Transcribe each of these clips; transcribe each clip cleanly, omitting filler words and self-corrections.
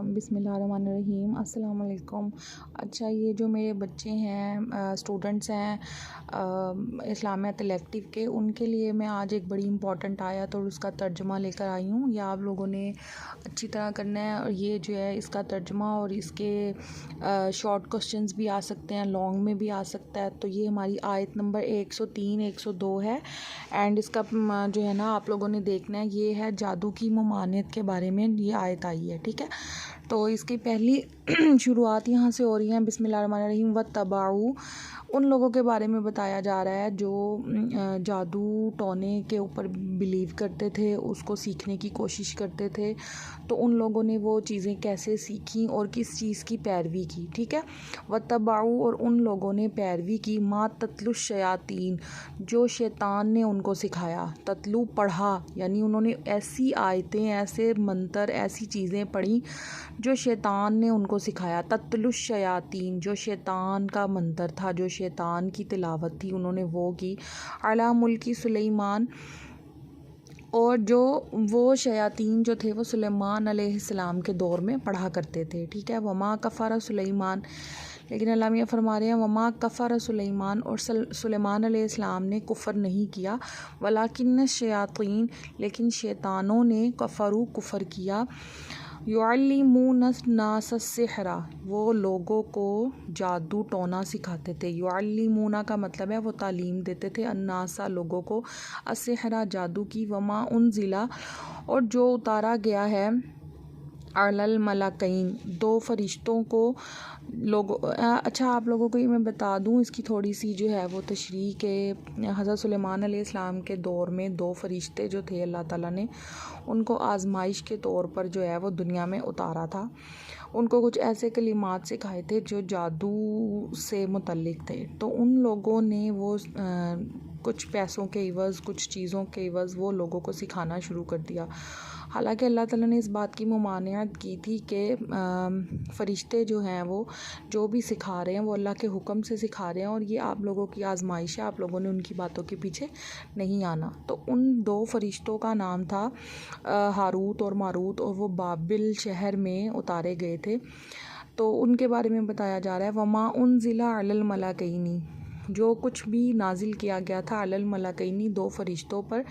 بسم اللہ الرحمن الرحیم۔ السلام علیکم۔ اچھا، یہ جو میرے بچے ہیں، اسٹوڈنٹس ہیں اسلامیات الیکٹیو کے، ان کے لیے میں آج ایک بڑی امپورٹنٹ آیت اور اس کا ترجمہ لے کر آئی ہوں۔ یہ آپ لوگوں نے اچھی طرح کرنا ہے، اور یہ جو ہے اس کا ترجمہ اور اس کے شارٹ کوسچنز بھی آ سکتے ہیں، لانگ میں بھی آ سکتا ہے۔ تو یہ ہماری آیت نمبر 103 102 ہے، اینڈ اس کا جو ہے نا آپ لوگوں نے دیکھنا ہے، یہ ہے جادو کی ممانعت کے بارے میں یہ آیت آئی ہے، ٹھیک ہے۔ تو اس کی پہلی شروعات یہاں سے ہو رہی ہیں، بسم اللہ الرحمن الرحیم۔ وَاتَّبَعُوا، ان لوگوں کے بارے میں بتایا جا رہا ہے جو جادو ٹونے کے اوپر بلیو کرتے تھے، اس کو سیکھنے کی کوشش کرتے تھے۔ تو ان لوگوں نے وہ چیزیں کیسے سیکھیں اور کس چیز کی پیروی کی، ٹھیک ہے۔ وَاتَّبَعُوا، اور ان لوگوں نے پیروی کی، مَا تَتْلُو الشَّيَاطِينُ، جو شیطان نے ان کو سکھایا۔ تتلو پڑھا، یعنی انہوں نے ایسی آیتیں، ایسے منتر، ایسی چیزیں پڑھیں جو شیطان نے ان کو سکھایا۔ تتلو الشیاطین، جو شیطان کا منتر تھا، جو شیطان کی تلاوت تھی، انہوں نے وہ کی۔ علی ملک سلیمان، اور جو وہ شیاطین جو تھے وہ سلیمان علیہ السلام کے دور میں پڑھا کرتے تھے، ٹھیک ہے۔ وما کفر سلیمان، لیکن اللہ میاں فرما رہے ہیں وما کفر سلیمان، اور سلیمان علیہ السلام نے کفر نہیں کیا۔ ولکن الشیاطین، لیکن شیطانوں نے کفر کیا۔ یعلمون الناس السحر، وہ لوگوں کو جادو ٹونا سکھاتے تھے۔ یعلمون کا مطلب ہے وہ تعلیم دیتے تھے، الناس لوگوں کو، السحر جادو کی، وما انزل، اور جو اتارا گیا ہے، علی الملکین، دو فرشتوں کو اچھا آپ لوگوں کو یہ میں بتا دوں، اس کی تھوڑی سی جو ہے وہ تشریح کے حضرت سلیمان علیہ السلام کے دور میں دو فرشتے جو تھے، اللہ تعالیٰ نے ان کو آزمائش کے طور پر جو ہے وہ دنیا میں اتارا تھا۔ ان کو کچھ ایسے کلمات سکھائے تھے جو جادو سے متعلق تھے۔ تو ان لوگوں نے وہ کچھ پیسوں کے عوض، کچھ چیزوں کے عوض وہ لوگوں کو سکھانا شروع کر دیا۔ حالانکہ اللہ تعالیٰ نے اس بات کی ممانعت کی تھی کہ فرشتے جو ہیں وہ جو بھی سکھا رہے ہیں وہ اللہ کے حکم سے سکھا رہے ہیں، اور یہ آپ لوگوں کی آزمائش ہے، آپ لوگوں نے ان کی باتوں کے پیچھے نہیں آنا۔ تو ان دو فرشتوں کا نام تھا ہاروت اور ماروت، اور وہ بابل شہر میں اتارے گئے تھے۔ تو ان کے بارے میں بتایا جا رہا ہے وما انزل علی الملکین، جو کچھ بھی نازل کیا گیا تھا علی الملکین، دو فرشتوں پر،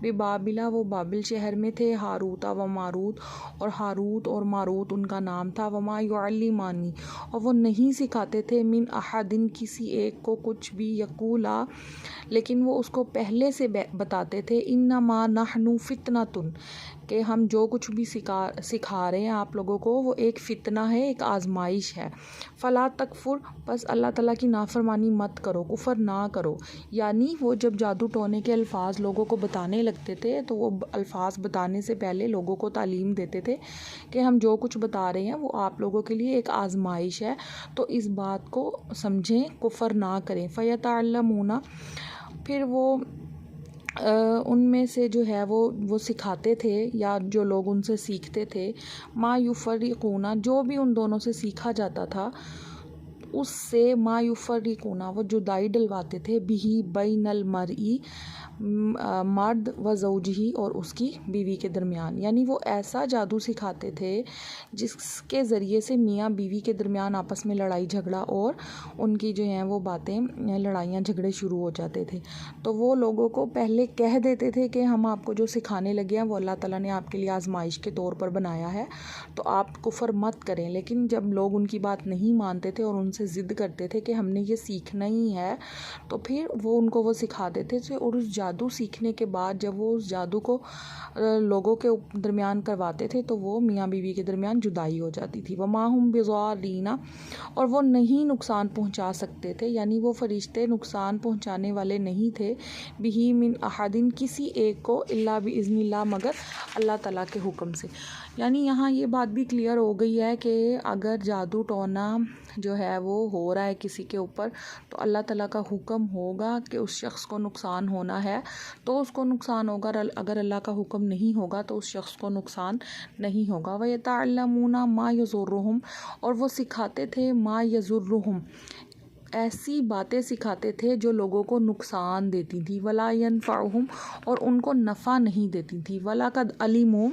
ببابل، وہ بابل شہر میں تھے، ہاروت و ماروت، اور ہاروت اور ماروت ان کا نام تھا۔ وما یعلمانی، اور وہ نہیں سکھاتے تھے، من احد، کسی ایک کو کچھ بھی، یقولا، لیکن وہ اس کو پہلے سے بتاتے تھے، انما نحن فتنۃ، کہ ہم جو کچھ بھی سکھا رہے ہیں آپ لوگوں کو وہ ایک فتنہ ہے، ایک آزمائش ہے۔ فلا تکفر، بس اللہ تعالیٰ کی نافرمانی مت کرو، کفر نہ کرو۔ یعنی وہ جب جادو ٹونے کے الفاظ لوگوں کو بتانے لگتے تھے تو وہ الفاظ بتانے سے پہلے لوگوں کو تعلیم دیتے تھے کہ ہم جو کچھ بتا رہے ہیں وہ آپ لوگوں کے لیے ایک آزمائش ہے، تو اس بات کو سمجھیں، کفر نہ کریں۔ فیتعلمون، پھر وہ ان میں سے جو ہے وہ سکھاتے تھے، یا جو لوگ ان سے سیکھتے تھے، ما یفرقون، جو بھی ان دونوں سے سیکھا جاتا تھا اس سے، ما یفرقون، وہ جدائی ڈلواتے تھے، بہی بین المرئی، مرد و زوجہی، اور اس کی بیوی کے درمیان۔ یعنی وہ ایسا جادو سکھاتے تھے جس کے ذریعے سے میاں بیوی کے درمیان آپس میں لڑائی جھگڑا اور ان کی جو ہیں وہ باتیں، لڑائیاں جھگڑے شروع ہو جاتے تھے۔ تو وہ لوگوں کو پہلے کہہ دیتے تھے کہ ہم آپ کو جو سکھانے لگے ہیں وہ اللہ تعالیٰ نے آپ کے لیے آزمائش کے طور پر بنایا ہے، تو آپ کفر مت کریں۔ لیکن جب لوگ ان کی بات نہیں مانتے تھے اور ان سے ضد کرتے تھے کہ ہم نے یہ سیکھنا ہی ہے، تو پھر وہ ان کو وہ سکھا دیتے تھے، اور اس جادو سیکھنے کے بعد جب وہ اس جادو کو لوگوں کے درمیان کرواتے تھے تو وہ میاں بیوی کے درمیان جدائی ہو جاتی تھی۔ وما ہم بضارین، اور وہ نہیں نقصان پہنچا سکتے تھے، یعنی وہ فرشتے نقصان پہنچانے والے نہیں تھے، بہی من احد، کسی ایک کو، الا باذن اللہ، مگر اللہ تعالیٰ کے حکم سے۔ یعنی یہاں یہ بات بھی کلیئر ہو گئی ہے کہ اگر جادو ٹونا جو ہے وہ ہو رہا ہے کسی کے اوپر تو اللہ تعالیٰ کا حکم ہوگا کہ اس شخص کو نقصان ہونا ہے تو اس کو نقصان ہوگا، اگر اللہ کا حکم نہیں ہوگا تو اس شخص کو نقصان نہیں ہوگا۔ وَيَتَعَلَّمُونَ مَا يَضُرُّهُمْ، اور وہ سکھاتے تھے ما یضرہم، ایسی باتیں سکھاتے تھے جو لوگوں کو نقصان دیتی تھی، ولا ينفعہم، اور ان کو نفع نہیں دیتی تھی، وَلَقَدْ عَلِمُوا،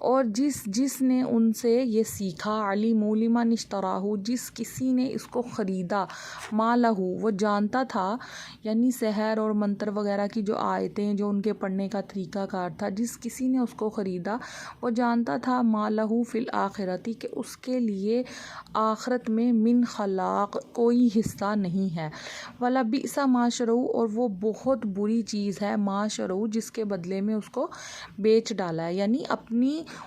اور جس نے ان سے یہ سیکھا، علموا لمن اشتراہ، جس کسی نے اس کو خریدا، ما لہو وہ جانتا تھا، یعنی سحر اور منتر وغیرہ کی جو آیتیں جو ان کے پڑھنے کا طریقہ کار تھا، جس کسی نے اس کو خریدا وہ جانتا تھا ما لہو فی الآخرتی کہ اس کے لیے آخرت میں من خلاق کوئی حصہ نہیں ہے، وَلَبِئْسَ مَا شَرَوْا اور وہ بہت بری چیز ہے ما شَرَوْا جس کے بدلے میں اس کو بیچ ڈالا ہے، یعنی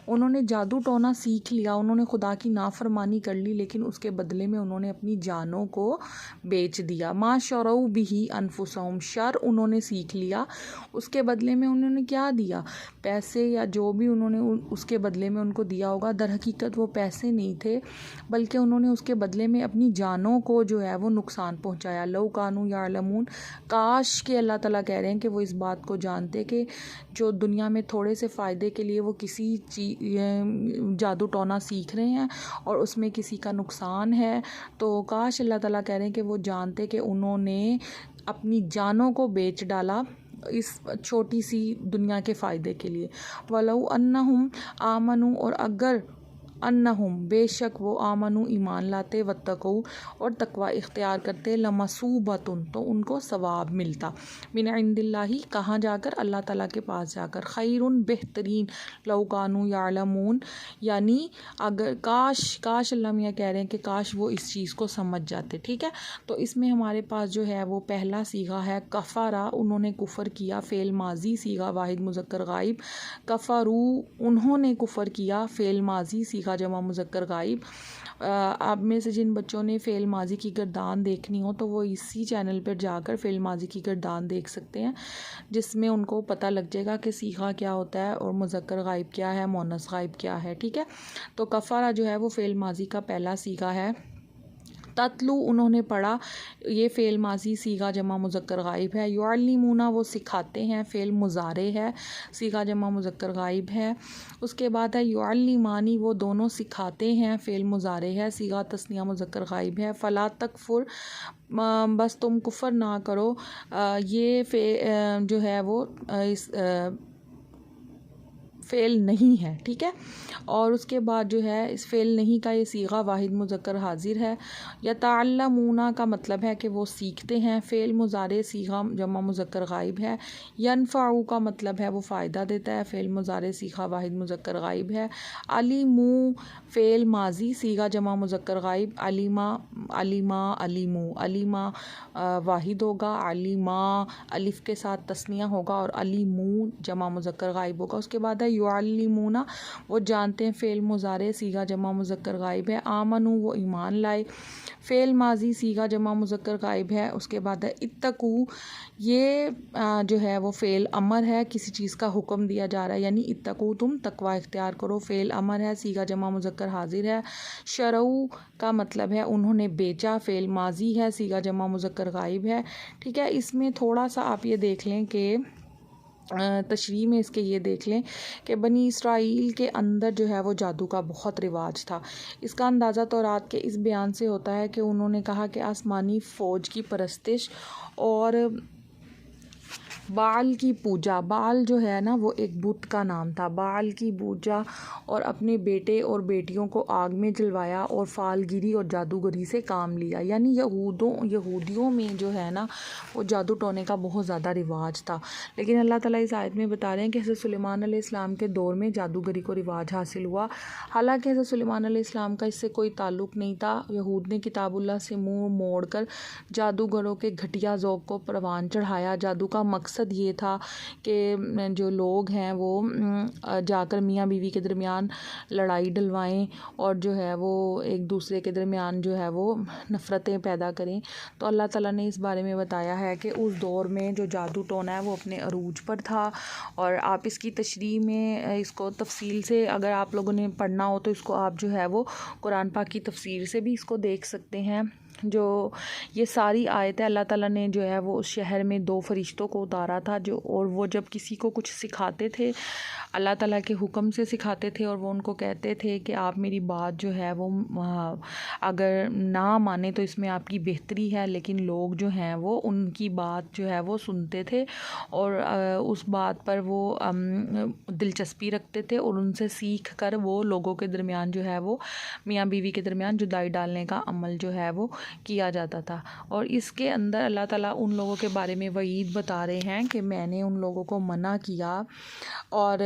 انہوں نے جادو ٹونا سیکھ لیا، انہوں نے خدا کی نافرمانی کر لی، لیکن اس کے بدلے میں انہوں نے اپنی جانوں کو بیچ دیا۔ ما شروا بہ انفسہم، شر انہوں نے سیکھ لیا، اس کے بدلے میں انہوں نے کیا دیا؟ پیسے یا جو بھی انہوں نے اس کے بدلے میں ان کو دیا ہوگا، در حقیقت وہ پیسے نہیں تھے، بلکہ انہوں نے اس کے بدلے میں اپنی جانوں کو جو ہے وہ نقصان پہنچایا۔ لو کانوا یعلمون، کاش کہ اللہ تعالیٰ کہہ رہے ہیں کہ وہ اس بات کو جانتے کہ جو دنیا میں تھوڑے سے فائدے کے لیے وہ کسی جادو ٹونا سیکھ رہے ہیں اور اس میں کسی کا نقصان ہے، تو کاش اللہ تعالیٰ کہہ رہے ہیں کہ وہ جانتے کہ انہوں نے اپنی جانوں کو بیچ ڈالا اس چھوٹی سی دنیا کے فائدے کے لیے۔ وَلَوْ أَنَّهُمْ آمَنُوا، اور اگر انہم بے شک وہ آمنوا ایمان لاتے، واتقوا اور تقوی اختیار کرتے، لمثوبۃ تو ان کو ثواب ملتا، من عند اللہ کہاں جا کر؟ اللہ تعالیٰ کے پاس جا کر، خیر بہترین، لو کانوا یعلمون، یعنی اگر کاش اللہ میاں کہہ رہے ہیں کہ کاش وہ اس چیز کو سمجھ جاتے۔ ٹھیک ہے، تو اس میں ہمارے پاس جو ہے وہ پہلا صیغہ ہے کفارہ، انہوں نے کفر کیا، فعل ماضی صیغہ واحد مذکر غائب، کفروا انہوں نے کفر کیا، فعل ماضی صیغہ جمع مذکر غائب۔ آپ میں سے جن بچوں نے فعل ماضی کی گردان دیکھنی ہو تو وہ اسی چینل پر جا کر فعل ماضی کی گردان دیکھ سکتے ہیں، جس میں ان کو پتہ لگ جائے گا کہ صیغہ کیا ہوتا ہے اور مذکر غائب کیا ہے، مؤنث غائب کیا ہے۔ ٹھیک ہے، تو کفارہ جو ہے وہ فعل ماضی کا پہلا صیغہ ہے۔ تتلو انہوں نے پڑھا، یہ فعل ماضی صیغہ جمع مذکر غائب ہے۔ یعلمون وہ سکھاتے ہیں، فعل مضارع ہے، صیغہ جمع مذکر غائب ہے۔ اس کے بعد ہے یعلمانی وہ دونوں سکھاتے ہیں، فعل مضارع ہے، صیغہ تثنیہ مذکر غائب ہے۔ فلا تکفر بس تم کفر نہ کرو، یہ جو ہے وہ فعل نہیں ہے۔ ٹھیک ہے، اور اس کے بعد جو ہے اس فعل نہیں کا یہ صیغہ واحد مذکر حاضر ہے۔ یتعلمون کا مطلب ہے کہ وہ سیکھتے ہیں، فعل مضارع صیغہ جمع مذکر غائب ہے۔ ینفع کا مطلب ہے وہ فائدہ دیتا ہے، فعل مضارع صیغہ واحد مذکر غائب ہے۔ علموا فعل ماضی صیغہ جمع مذکر غائب، علیما واحد ہوگا، علیما الف کے ساتھ تثنیہ ہوگا، اور علیمو جمع مذکر غائب ہوگا۔ اس کے بعد ہے یعلمون وہ جانتے ہیں، فعل مضارع صیغہ جمع مذکر غائب ہے۔ آمنوا وہ ایمان لائے، فعل ماضی صیغہ جمع مذکر غائب ہے۔ اس کے بعد ہے اتقوا، یہ جو ہے وہ فعل امر ہے، کسی چیز کا حکم دیا جا رہا ہے، یعنی اتقوا تم تقوی اختیار کرو، فعل امر ہے، صیغہ جمع مذکر حاضر ہے۔ شرعوا کا مطلب ہے انہوں نے بیچا، فعل ماضی ہے، صیغہ جمع مذکر غائب ہے۔ ٹھیک ہے، اس میں تھوڑا سا آپ یہ دیکھ لیں کہ تشریح میں اس کے یہ دیکھ لیں کہ بنی اسرائیل کے اندر جو ہے وہ جادو کا بہت رواج تھا۔ اس کا اندازہ تورات کے اس بیان سے ہوتا ہے کہ انہوں نے کہا کہ آسمانی فوج کی پرستش اور بعل کی پوجا، بعل جو ہے نا وہ ایک بت کا نام تھا، بعل کی پوجا اور اپنے بیٹے اور بیٹیوں کو آگ میں جلوایا اور فال گیری اور جادوگری سے کام لیا، یعنی یہودیوں میں جو ہے نا وہ جادو ٹونے کا بہت زیادہ رواج تھا۔ لیکن اللہ تعالیٰ اس آیت میں بتا رہے ہیں کہ حضرت سلیمان علیہ السلام کے دور میں جادوگری کو رواج حاصل ہوا، حالانکہ حضرت سلیمان علیہ السلام کا اس سے کوئی تعلق نہیں تھا۔ یہود نے کتاب اللہ سے منہ موڑ کر جادوگروں کے گھٹیا ذوق کو پروان چڑھایا۔ جادو کا مقصد یہ تھا کہ جو لوگ ہیں وہ جا کر میاں بیوی کے درمیان لڑائی ڈلوائیں اور جو ہے وہ ایک دوسرے کے درمیان جو ہے وہ نفرتیں پیدا کریں۔ تو اللہ تعالیٰ نے اس بارے میں بتایا ہے کہ اس دور میں جو جادو ٹونا ہے وہ اپنے عروج پر تھا، اور آپ اس کی تشریح میں اس کو تفصیل سے اگر آپ لوگوں نے پڑھنا ہو تو اس کو آپ جو ہے وہ قرآن پاک کی تفسیر سے بھی اس کو دیکھ سکتے ہیں۔ جو یہ ساری آیتیں اللہ تعالیٰ نے جو ہے وہ اس شہر میں 2 فرشتوں کو اتارا تھا، اور وہ جب کسی کو کچھ سکھاتے تھے اللہ تعالیٰ کے حکم سے سکھاتے تھے، اور وہ ان کو کہتے تھے کہ آپ میری بات جو ہے وہ اگر نہ مانیں تو اس میں آپ کی بہتری ہے، لیکن لوگ جو ہیں وہ ان کی بات جو ہے وہ سنتے تھے اور اس بات پر وہ دلچسپی رکھتے تھے، اور ان سے سیکھ کر وہ لوگوں کے درمیان جو ہے وہ میاں بیوی کے درمیان جدائی ڈالنے کا عمل جو ہے وہ کیا جاتا تھا۔ اور اس کے اندر اللہ تعالیٰ ان لوگوں کے بارے میں وعید بتا رہے ہیں کہ میں نے ان لوگوں کو منع کیا اور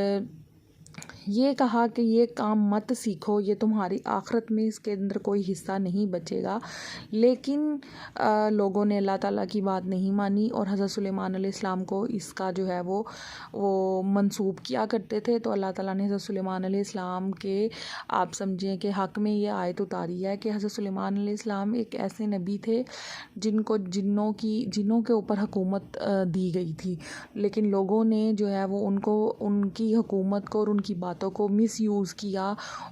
یہ کہا کہ یہ کام مت سیکھو، یہ تمہاری آخرت میں اس کے اندر کوئی حصہ نہیں بچے گا، لیکن لوگوں نے اللہ تعالیٰ کی بات نہیں مانی اور حضرت سلیمان علیہ السلام کو اس کا جو ہے وہ منسوب کیا کرتے تھے۔ تو اللہ تعالیٰ نے حضرت سلیمان علیہ السلام کے آپ سمجھیں کہ حق میں یہ آیت اتاری ہے کہ حضرت سلیمان علیہ السلام ایک ایسے نبی تھے جن کو جنوں کے اوپر حکومت دی گئی تھی، لیکن لوگوں نے جو ہے وہ ان کی حکومت کو اور ان کی باتوں کو مس یوز کیا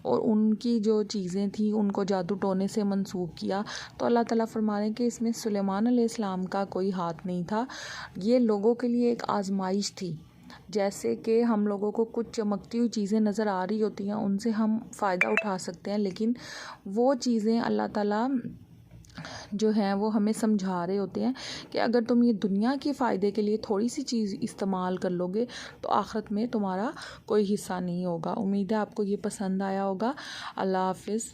اور ان کی جو چیزیں تھیں ان کو جادو ٹونے سے منسوب کیا۔ تو اللہ تعالیٰ فرما رہے ہیں کہ اس میں سلیمان علیہ السلام کا کوئی ہاتھ نہیں تھا، یہ لوگوں کے لیے ایک آزمائش تھی۔ جیسے کہ ہم لوگوں کو کچھ چمکتی ہوئی چیزیں نظر آ رہی ہوتی ہیں، ان سے ہم فائدہ اٹھا سکتے ہیں، لیکن وہ چیزیں اللہ تعالیٰ جو ہیں وہ ہمیں سمجھا رہے ہوتے ہیں کہ اگر تم یہ دنیا کے فائدے کے لیے تھوڑی سی چیز استعمال کر لو گے تو آخرت میں تمہارا کوئی حصہ نہیں ہوگا۔ امید ہے آپ کو یہ پسند آیا ہوگا۔ اللہ حافظ۔